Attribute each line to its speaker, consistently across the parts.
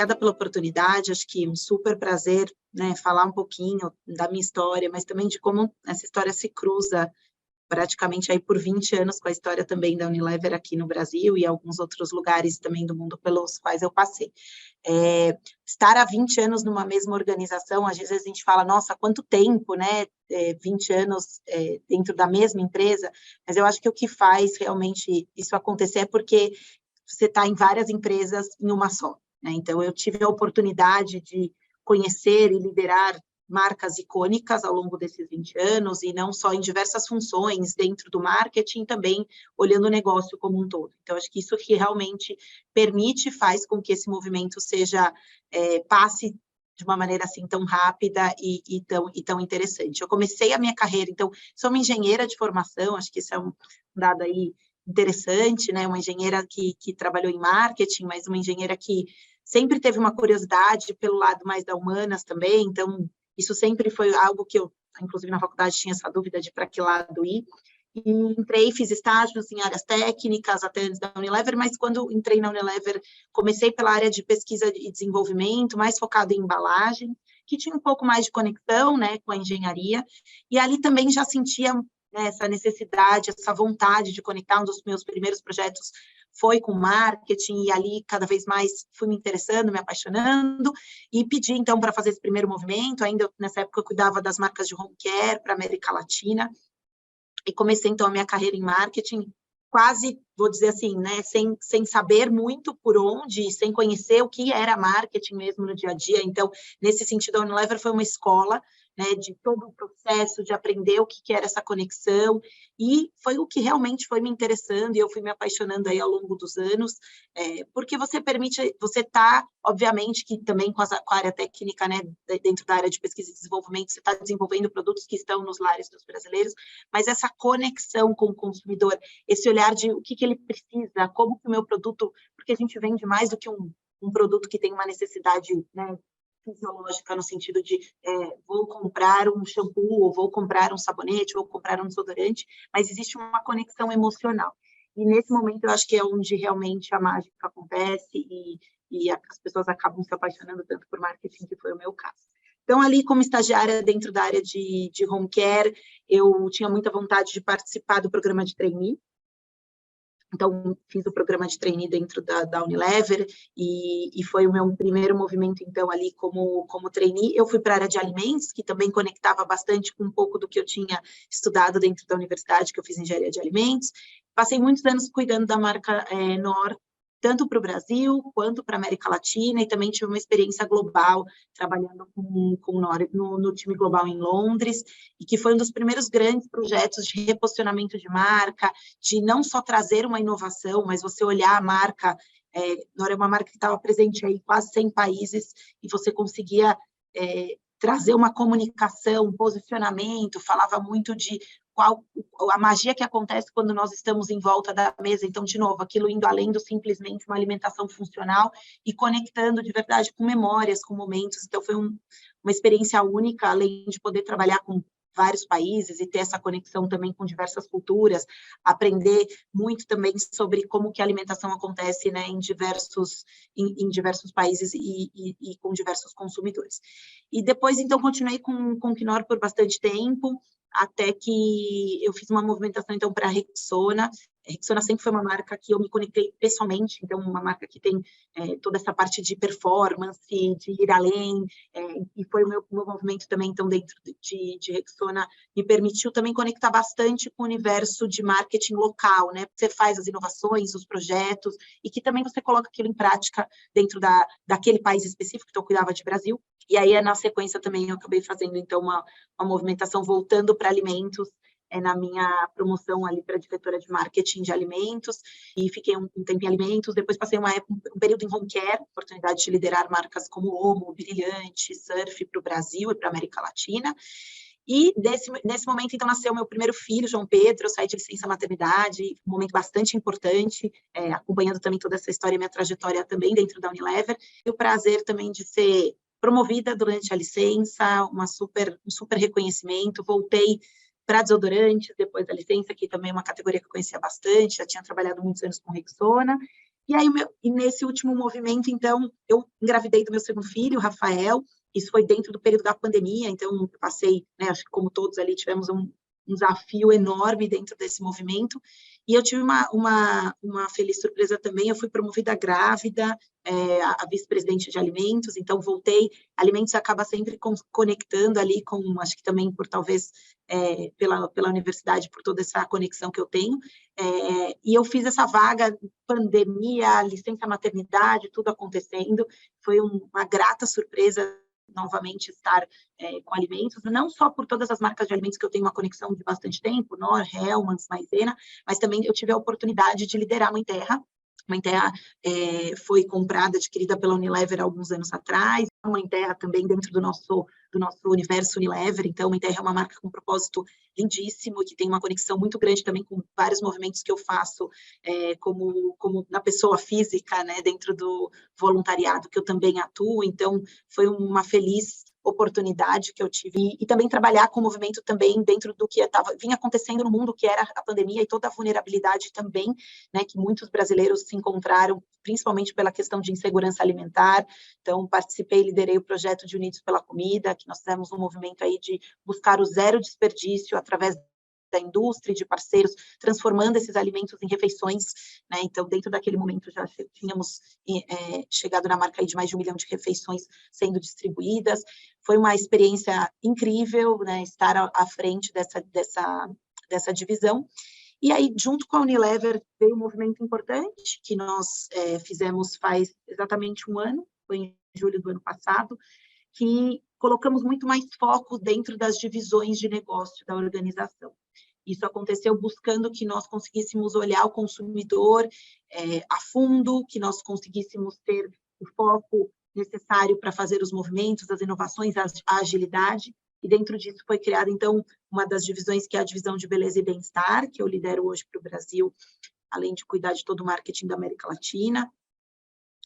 Speaker 1: obrigada pela oportunidade, acho que um super prazer, né, falar um pouquinho da minha história, mas também de como essa história se cruza praticamente aí por 20 anos com a história também da Unilever aqui no Brasil e alguns outros lugares também do mundo pelos quais eu passei. Estar há 20 anos numa mesma organização, às vezes a gente fala, nossa, quanto tempo, né, 20 anos dentro da mesma empresa, mas eu acho que o que faz realmente isso acontecer é porque você está em várias empresas em uma só, né? Então, eu tive a oportunidade de conhecer e liderar marcas icônicas ao longo desses 20 anos, e não só em diversas funções dentro do marketing, também olhando o negócio como um todo. Então, acho que isso que realmente permite, faz com que esse movimento passe de uma maneira assim tão rápida e tão interessante. Eu comecei a minha carreira, então, sou uma engenheira de formação, acho que isso é um dado aí interessante, né? Uma engenheira que trabalhou em marketing, mas uma engenheira que sempre teve uma curiosidade pelo lado mais da humanas também, então isso sempre foi algo que eu, inclusive na faculdade, tinha essa dúvida de para que lado ir. E entrei, fiz estágios em áreas técnicas até antes da Unilever, mas quando entrei na Unilever, comecei pela área de pesquisa e desenvolvimento, mais focado em embalagem, que tinha um pouco mais de conexão, né, com a engenharia, e ali também já sentia, né, essa necessidade, essa vontade de conectar. Um dos meus primeiros projetos foi com marketing, e ali cada vez mais fui me interessando, me apaixonando, e pedi então para fazer esse primeiro movimento. Ainda nessa época eu cuidava das marcas de home care para a América Latina, e comecei então a minha carreira em marketing, quase, vou dizer assim, né, sem saber muito por onde, sem conhecer o que era marketing mesmo no dia a dia. Então, nesse sentido, a Unilever foi uma escola, né, de todo o processo, de aprender o que era essa conexão, e foi o que realmente foi me interessando, e eu fui me apaixonando aí ao longo dos anos, porque você permite, você está, obviamente, que também com a área técnica, né, dentro da área de pesquisa e desenvolvimento, você está desenvolvendo produtos que estão nos lares dos brasileiros, mas essa conexão com o consumidor, esse olhar de o que ele precisa, como que o meu produto, porque a gente vende mais do que um produto que tem uma necessidade, né, fisiológica, no sentido de vou comprar um shampoo, ou vou comprar um sabonete, ou vou comprar um desodorante, mas existe uma conexão emocional. E nesse momento eu acho que é onde realmente a mágica acontece e as pessoas acabam se apaixonando tanto por marketing, que foi o meu caso. Então, ali como estagiária dentro da área de home care, eu tinha muita vontade de participar do programa de trainee. Então, fiz o programa de trainee dentro da Unilever, e foi o meu primeiro movimento, então, ali como trainee. Eu fui para a área de alimentos, que também conectava bastante com um pouco do que eu tinha estudado dentro da universidade, que eu fiz engenharia de alimentos. Passei muitos anos cuidando da marca Knorr, tanto para o Brasil quanto para a América Latina, e também tive uma experiência global, trabalhando com o Knorr no time global em Londres, e que foi um dos primeiros grandes projetos de reposicionamento de marca, de não só trazer uma inovação, mas você olhar a marca. Knorr é uma marca que estava presente aí em quase 100 países, e você conseguia trazer uma comunicação, um posicionamento, falava muito de qual a magia que acontece quando nós estamos em volta da mesa. Então, de novo, aquilo indo além do simplesmente uma alimentação funcional e conectando de verdade com memórias, com momentos. Então, foi uma experiência única, além de poder trabalhar com vários países e ter essa conexão também com diversas culturas, aprender muito também sobre como que a alimentação acontece, né, em diversos países e com diversos consumidores. E depois, então, continuei com o Knorr por bastante tempo, até que eu fiz uma movimentação, então, para a Rexona. A Rexona sempre foi uma marca que eu me conectei pessoalmente, então, uma marca que tem toda essa parte de performance, de ir além, e foi o meu movimento também, então, dentro de Rexona, me permitiu também conectar bastante com o universo de marketing local, né? Você faz as inovações, os projetos, e que também você coloca aquilo em prática dentro daquele país específico. Então, eu cuidava de Brasil, e aí, na sequência, também eu acabei fazendo, então, uma movimentação voltando para alimentos, na minha promoção ali para diretora de marketing de alimentos, e fiquei um tempo em alimentos. Depois passei um período em home care, oportunidade de liderar marcas como Omo, Brilhante, Surf para o Brasil e para a América Latina. E nesse momento, então, nasceu meu primeiro filho, João Pedro. Eu saí de licença maternidade, um momento bastante importante, acompanhando também toda essa história e minha trajetória também dentro da Unilever. E o prazer também de ser promovida durante a licença, um super reconhecimento. Voltei para desodorantes depois da licença, que também é uma categoria que eu conhecia bastante, já tinha trabalhado muitos anos com Rexona, E aí, e nesse último movimento, então, eu engravidei do meu segundo filho, o Rafael. Isso foi dentro do período da pandemia, então eu passei, né, acho que como todos ali tivemos um desafio enorme dentro desse movimento. E eu tive uma feliz surpresa também, eu fui promovida grávida, a vice-presidente de alimentos, então voltei. Alimentos acaba sempre conectando ali com, acho que também por talvez pela universidade, por toda essa conexão que eu tenho. E eu fiz essa vaga, pandemia, licença maternidade, tudo acontecendo. Foi uma grata surpresa novamente estar com alimentos, não só por todas as marcas de alimentos que eu tenho uma conexão de bastante tempo, Knorr, Hellmann's, Maizena, mas também eu tive a oportunidade de liderar a Mãe Terra. Mãe Terra foi comprada, adquirida pela Unilever há alguns anos atrás. A Mãe Terra também dentro do nosso universo Unilever. Então, a Mãe Terra é uma marca com um propósito lindíssimo, que tem uma conexão muito grande também com vários movimentos que eu faço como na pessoa física, né, dentro do voluntariado que eu também atuo. Então, foi uma feliz oportunidade que eu tive e também trabalhar com o movimento também dentro do que vinha acontecendo no mundo, que era a pandemia e toda a vulnerabilidade também, né, que muitos brasileiros se encontraram, principalmente pela questão de insegurança alimentar. Então, participei e liderei o projeto de Unidos pela Comida, que nós fizemos um movimento aí de buscar o zero desperdício através da indústria e de parceiros, transformando esses alimentos em refeições, né? Então, dentro daquele momento, já tínhamos chegado na marca aí de mais de 1 milhão de refeições sendo distribuídas. Foi uma experiência incrível, né? Estar à frente dessa divisão. E aí, junto com a Unilever, veio um movimento importante que nós fizemos faz exatamente 1 ano, foi em julho do ano passado, que colocamos muito mais foco dentro das divisões de negócio da organização. Isso aconteceu buscando que nós conseguíssemos olhar o consumidor a fundo, que nós conseguíssemos ter o foco necessário para fazer os movimentos, as inovações, a agilidade. E dentro disso foi criada, então, uma das divisões, que é a divisão de beleza e bem-estar, que eu lidero hoje para o Brasil, além de cuidar de todo o marketing da América Latina.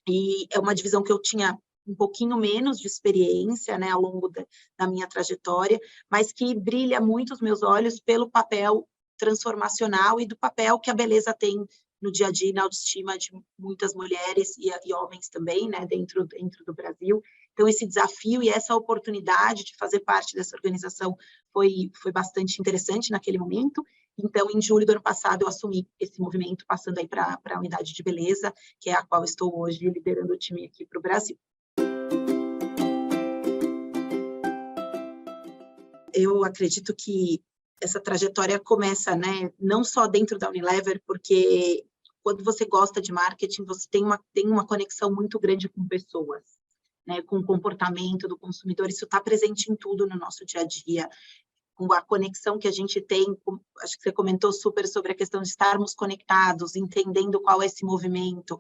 Speaker 1: E é uma divisão que eu tinha um pouquinho menos de experiência, né, ao longo da minha trajetória, mas que brilha muito os meus olhos pelo papel transformacional e do papel que a beleza tem no dia a dia e na autoestima de muitas mulheres e homens também, né, dentro do Brasil. Então, esse desafio e essa oportunidade de fazer parte dessa organização foi bastante interessante naquele momento. Então, em julho do ano passado, eu assumi esse movimento, passando aí para a unidade de beleza, que é a qual estou hoje liderando o time aqui para o Brasil. Eu acredito que essa trajetória começa, né, não só dentro da Unilever, porque quando você gosta de marketing, você tem uma conexão muito grande com pessoas, né, com o comportamento do consumidor. Isso está presente em tudo no nosso dia a dia. Com a conexão que a gente tem, acho que você comentou super sobre a questão de estarmos conectados, entendendo qual é esse movimento,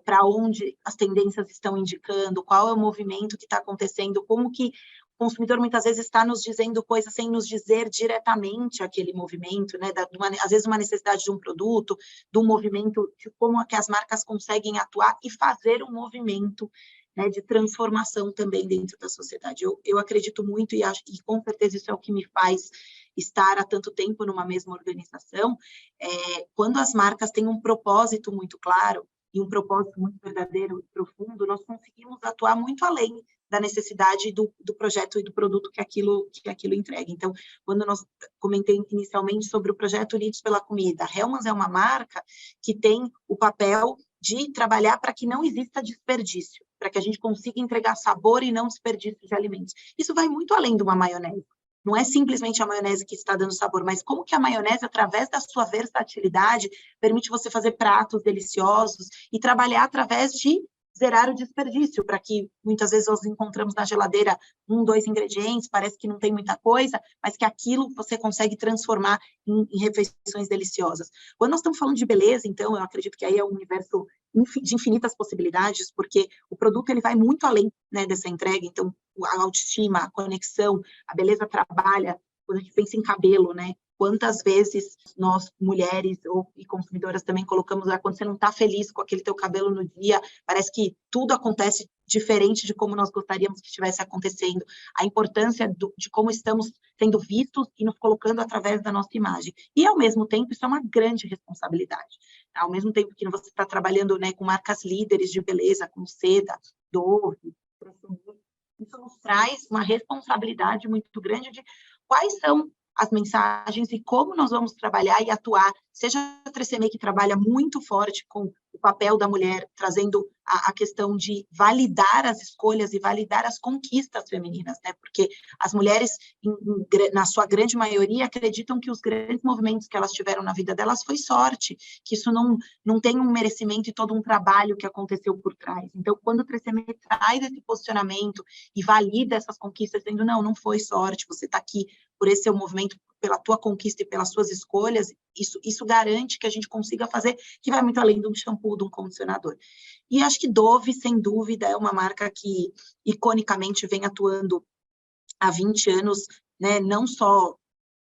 Speaker 1: para onde as tendências estão indicando, qual é o movimento que está acontecendo, como que o consumidor muitas vezes está nos dizendo coisas sem nos dizer diretamente aquele movimento, né? Às vezes uma necessidade de um produto, de um movimento, de como é que as marcas conseguem atuar e fazer um movimento, né, de transformação também dentro da sociedade. Eu acredito muito e com certeza isso é o que me faz estar há tanto tempo numa mesma organização. Quando as marcas têm um propósito muito claro e um propósito muito verdadeiro e profundo, nós conseguimos atuar muito além da necessidade do projeto e do produto que aquilo entrega. Então, quando nós comentei inicialmente sobre o projeto Unidos pela Comida, a Hellmann's é uma marca que tem o papel de trabalhar para que não exista desperdício, para que a gente consiga entregar sabor e não desperdício de alimentos. Isso vai muito além de uma maionese. Não é simplesmente a maionese que está dando sabor, mas como que a maionese, através da sua versatilidade, permite você fazer pratos deliciosos e trabalhar através de zerar o desperdício, para que muitas vezes nós encontramos na geladeira 1, 2 ingredientes, parece que não tem muita coisa, mas que aquilo você consegue transformar em refeições deliciosas. Quando nós estamos falando de beleza, então, eu acredito que aí é um universo de infinitas possibilidades, porque o produto ele vai muito além, né, dessa entrega. Então, a autoestima, a conexão, a beleza trabalha, quando a gente pensa em cabelo, né? Quantas vezes nós, mulheres e consumidoras, também colocamos, quando você não está feliz com aquele teu cabelo no dia, parece que tudo acontece diferente de como nós gostaríamos que estivesse acontecendo, a importância de como estamos sendo vistos e nos colocando através da nossa imagem. E, ao mesmo tempo, isso é uma grande responsabilidade. Ao mesmo tempo que você está trabalhando, né, com marcas líderes de beleza, como Seda, Dove, isso nos traz uma responsabilidade muito grande de quais são as mensagens e como nós vamos trabalhar e atuar, seja a 3CM que trabalha muito forte com o papel da mulher, trazendo a questão de validar as escolhas e validar as conquistas femininas, né? Porque as mulheres, na sua grande maioria, acreditam que os grandes movimentos que elas tiveram na vida delas foi sorte, que isso não tem um merecimento e todo um trabalho que aconteceu por trás. Então, quando o 3CM traz esse posicionamento e valida essas conquistas, dizendo, não foi sorte, você está aqui por esse seu movimento, pela tua conquista e pelas suas escolhas, isso garante que a gente consiga fazer, que vai muito além de um shampoo, de um condicionador. E acho que Dove, sem dúvida, é uma marca que, iconicamente, vem atuando há 20 anos, né, não só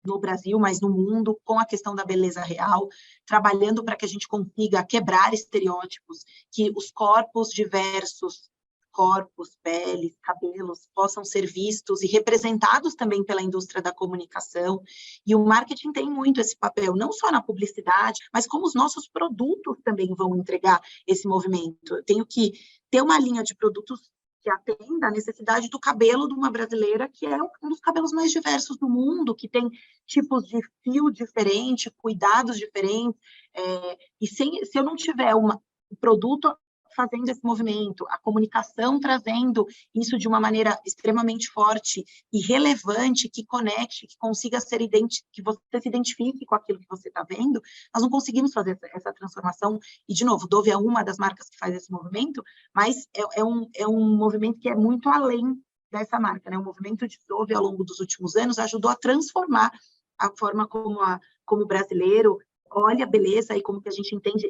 Speaker 1: no Brasil, mas no mundo, com a questão da beleza real, trabalhando para que a gente consiga quebrar estereótipos, que os corpos diversos, corpos, peles, cabelos, possam ser vistos e representados também pela indústria da comunicação. E o marketing tem muito esse papel, não só na publicidade, mas como os nossos produtos também vão entregar esse movimento. Eu tenho que ter uma linha de produtos que atenda a necessidade do cabelo de uma brasileira, que é um dos cabelos mais diversos do mundo, que tem tipos de fio diferentes, cuidados diferentes, e se eu não tiver um produto fazendo esse movimento, a comunicação trazendo isso de uma maneira extremamente forte e relevante, que conecte, que consiga ser que você se identifique com aquilo que você está vendo, nós não conseguimos fazer essa transformação. E, de novo, Dove é uma das marcas que faz esse movimento, mas é um movimento que é muito além dessa marca, né? O movimento de Dove, ao longo dos últimos anos, ajudou a transformar a forma como o brasileiro olha a beleza e como que a gente entende,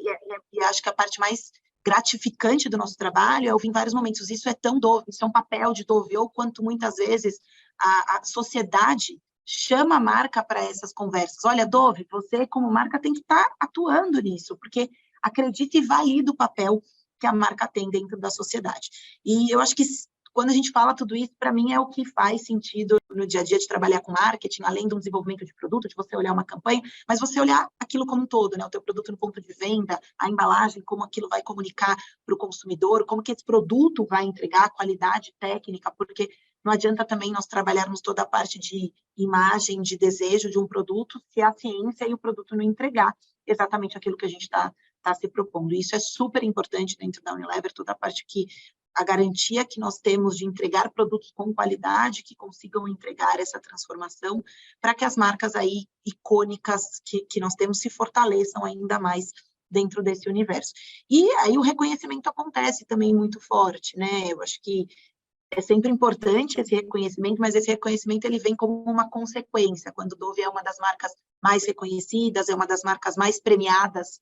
Speaker 1: e acho que a parte mais gratificante do nosso trabalho é ouvir em vários momentos, isso é tão Dove, isso é um papel de Dove, ou quanto muitas vezes a sociedade chama a marca para essas conversas. Olha, Dove, você como marca tem que estar atuando nisso, porque acredita e valida o papel que a marca tem dentro da sociedade. E eu acho que quando a gente fala tudo isso, para mim é o que faz sentido no dia a dia de trabalhar com marketing, além do desenvolvimento de produto, de você olhar uma campanha, mas você olhar aquilo como um todo, né? O teu produto no ponto de venda, a embalagem, como aquilo vai comunicar para o consumidor, como que esse produto vai entregar qualidade técnica, porque não adianta também nós trabalharmos toda a parte de imagem, de desejo de um produto, se a ciência e o produto não entregar exatamente aquilo que a gente está se propondo. E isso é super importante dentro da Unilever, toda a parte que a garantia que nós temos de entregar produtos com qualidade, que consigam entregar essa transformação, para que as marcas aí icônicas que nós temos se fortaleçam ainda mais dentro desse universo. E aí o reconhecimento acontece também muito forte, né? Eu acho que é sempre importante esse reconhecimento, mas esse reconhecimento ele vem como uma consequência. Quando Dove é uma das marcas mais reconhecidas, é uma das marcas mais premiadas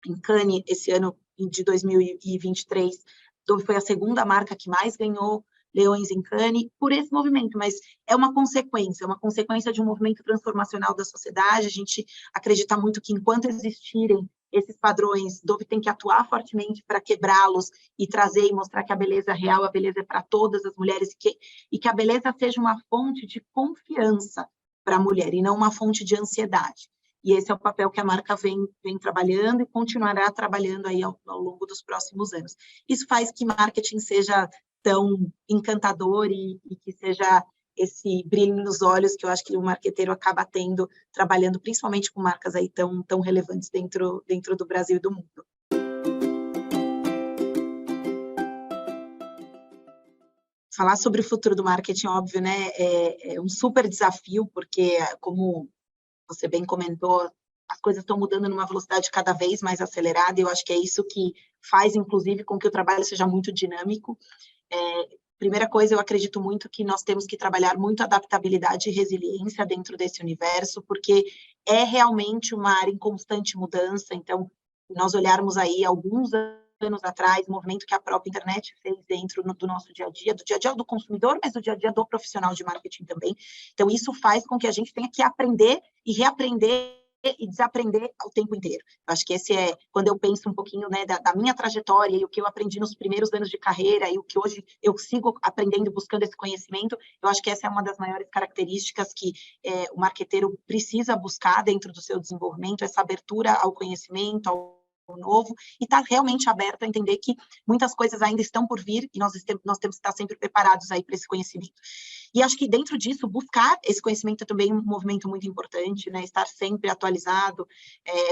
Speaker 1: em Cannes esse ano de 2023, Dove foi a segunda marca que mais ganhou leões em Cannes por esse movimento, mas é uma consequência de um movimento transformacional da sociedade. A gente acredita muito que enquanto existirem esses padrões, Dove tem que atuar fortemente para quebrá-los e trazer e mostrar que a beleza real, a beleza é para todas as mulheres e que a beleza seja uma fonte de confiança para a mulher e não uma fonte de ansiedade. E esse é o papel que a marca vem trabalhando e continuará trabalhando aí ao longo dos próximos anos. Isso faz que marketing seja tão encantador e que seja esse brilho nos olhos que eu acho que o marqueteiro acaba tendo, trabalhando principalmente com marcas aí tão relevantes dentro do Brasil e do mundo. Falar sobre o futuro do marketing, óbvio, né, é um super desafio, porque, como você bem comentou, as coisas estão mudando numa velocidade cada vez mais acelerada, e eu acho que é isso que faz, inclusive, com que o trabalho seja muito dinâmico. Primeira coisa, eu acredito muito que nós temos que trabalhar muito adaptabilidade e resiliência dentro desse universo, porque é realmente uma área em constante mudança. Então, nós olharmos aí alguns anos atrás, o movimento que a própria internet fez dentro do nosso dia a dia do consumidor, mas do dia a dia do profissional de marketing também. Então, isso faz com que a gente tenha que aprender e reaprender e desaprender o tempo inteiro. Eu acho que esse é, quando eu penso um pouquinho, né, da minha trajetória e o que eu aprendi nos primeiros anos de carreira e o que hoje eu sigo aprendendo, buscando esse conhecimento, eu acho que essa é uma das maiores características que o marqueteiro precisa buscar dentro do seu desenvolvimento, essa abertura ao conhecimento, ao novo, e estar realmente aberto a entender que muitas coisas ainda estão por vir e nós temos que estar sempre preparados aí para esse conhecimento. E acho que dentro disso, buscar esse conhecimento é também um movimento muito importante, né? Estar sempre atualizado,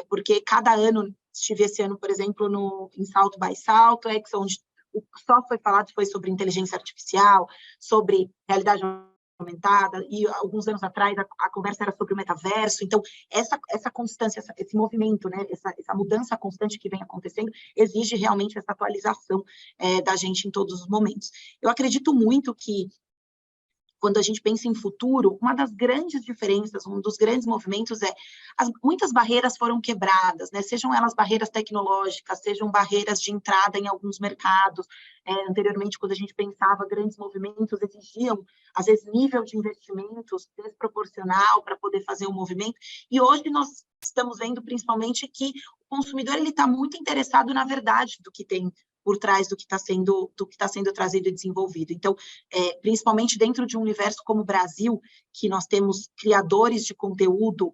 Speaker 1: porque cada ano, estive esse ano, por exemplo, em Salto by Salto, onde o que só foi falado foi sobre inteligência artificial, sobre realidade aumentada, e alguns anos atrás a conversa era sobre o metaverso. Então, essa constância, esse movimento, né, essa mudança constante que vem acontecendo, exige realmente essa atualização da gente em todos os momentos. Eu acredito muito que, quando a gente pensa em futuro, uma das grandes diferenças, um dos grandes movimentos muitas barreiras foram quebradas, né? Sejam elas barreiras tecnológicas, sejam barreiras de entrada em alguns mercados. Anteriormente, quando a gente pensava, grandes movimentos exigiam, às vezes, nível de investimentos desproporcional para poder fazer um movimento, e hoje nós estamos vendo, principalmente, que o consumidor está muito interessado na verdade do que tem por trás do que está sendo trazido e desenvolvido. Então, principalmente dentro de um universo como o Brasil, que nós temos criadores de conteúdo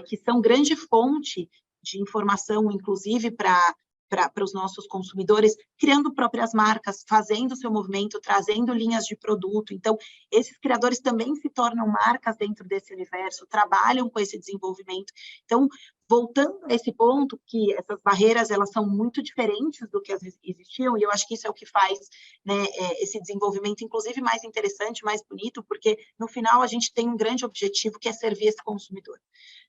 Speaker 1: que são grande fonte de informação, inclusive para os nossos consumidores, criando próprias marcas, fazendo o seu movimento, trazendo linhas de produto. Então, esses criadores também se tornam marcas dentro desse universo, trabalham com esse desenvolvimento. Então, voltando a esse ponto, que essas barreiras elas são muito diferentes do que existiam, e eu acho que isso é o que faz, né, esse desenvolvimento, inclusive, mais interessante, mais bonito, porque, no final, a gente tem um grande objetivo, que é servir esse consumidor.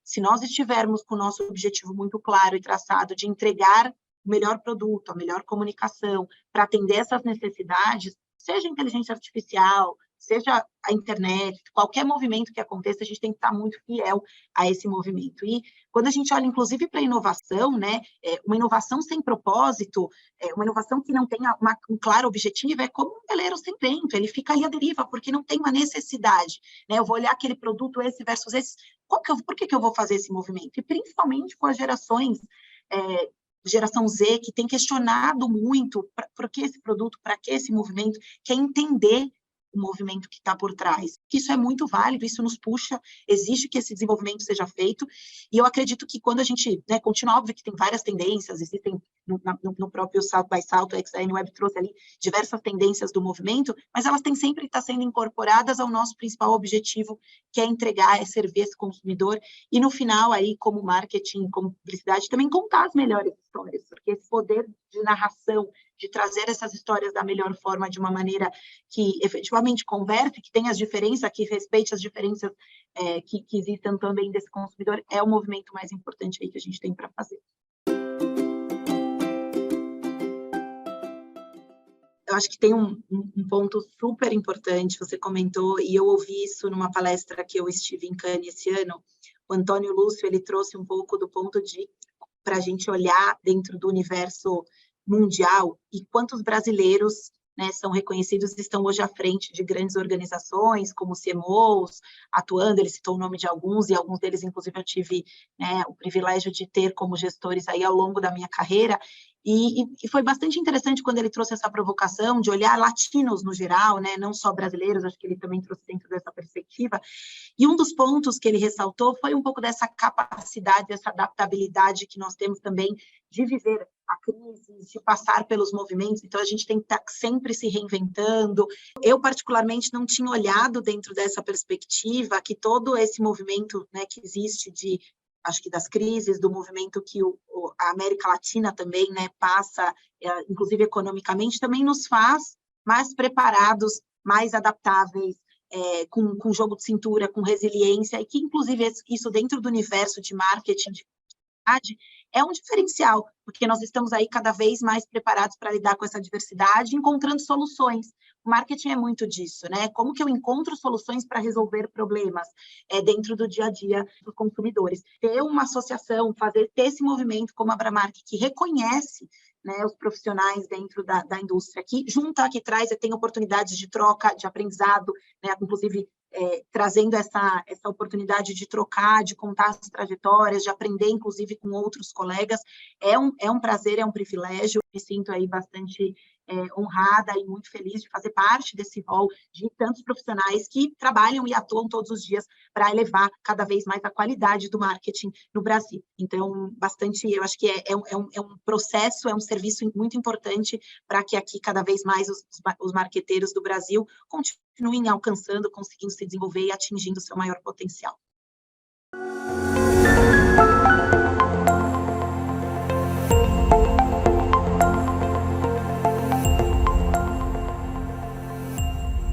Speaker 1: Se nós estivermos com o nosso objetivo muito claro e traçado de entregar o melhor produto, a melhor comunicação, para atender essas necessidades, seja inteligência artificial, seja a internet, qualquer movimento que aconteça, a gente tem que estar muito fiel a esse movimento. E quando a gente olha, inclusive, para a inovação, né, uma inovação sem propósito, uma inovação que não tenha um claro objetivo, é como um veleiro sem vento, ele fica ali à deriva, porque não tem uma necessidade. Né? Eu vou olhar aquele produto, esse versus esse, por que eu vou fazer esse movimento? E principalmente com as gerações, geração Z, que tem questionado muito por que esse produto, para que esse movimento, quer entender o movimento que está por trás. Isso é muito válido, isso nos puxa, exige que esse desenvolvimento seja feito, e eu acredito que quando a gente, né, continua, óbvio que tem várias tendências, existem no próprio Salto by Salto, a XN trouxe ali diversas tendências do movimento, mas elas têm sempre que estar sendo incorporadas ao nosso principal objetivo, que é entregar, é servir esse consumidor, e no final, aí, como marketing, como publicidade, também contar as melhores histórias, porque esse poder de narração, de trazer essas histórias da melhor forma, de uma maneira que efetivamente converte, que tenha as diferenças, que respeite as diferenças que existem também desse consumidor, é o movimento mais importante aí que a gente tem para fazer. Eu acho que tem um ponto super importante, você comentou, e eu ouvi isso numa palestra que eu estive em Cannes esse ano. O Antônio Lúcio, ele trouxe um pouco do ponto para a gente olhar dentro do universo mundial e quantos brasileiros, né, são reconhecidos e estão hoje à frente de grandes organizações, como CMOs, atuando, ele citou o nome de alguns, e alguns deles, inclusive, eu tive, né, o privilégio de ter como gestores aí ao longo da minha carreira, e foi bastante interessante quando ele trouxe essa provocação de olhar latinos no geral, né, não só brasileiros, acho que ele também trouxe dentro dessa perspectiva, e um dos pontos que ele ressaltou foi um pouco dessa capacidade, essa adaptabilidade que nós temos também de viver a crise, de passar pelos movimentos, então a gente tem que estar sempre se reinventando. Eu, particularmente, não tinha olhado dentro dessa perspectiva que todo esse movimento, né, que existe acho que das crises, do movimento que a América Latina também, né, passa, inclusive economicamente, também nos faz mais preparados, mais adaptáveis, com jogo de cintura, com resiliência, e que, inclusive, isso dentro do universo de marketing, de publicidade, é um diferencial, porque nós estamos aí cada vez mais preparados para lidar com essa diversidade, encontrando soluções. O marketing é muito disso, né? Como que eu encontro soluções para resolver problemas dentro do dia a dia dos consumidores? Ter uma associação, ter esse movimento como a Abramark, que reconhece né, os profissionais dentro da indústria. Aqui, junto aqui atrás, tem oportunidades de troca, de aprendizado, né, inclusive trazendo essa oportunidade de trocar, de contar as trajetórias, de aprender, inclusive, com outros colegas. É um prazer, é um privilégio, me sinto aí bastante honrada e muito feliz de fazer parte desse rol de tantos profissionais que trabalham e atuam todos os dias para elevar cada vez mais a qualidade do marketing no Brasil. Então, eu acho que é um processo, é um serviço muito importante para que aqui cada vez mais os marqueteiros do Brasil continuem alcançando, conseguindo se desenvolver e atingindo o seu maior potencial.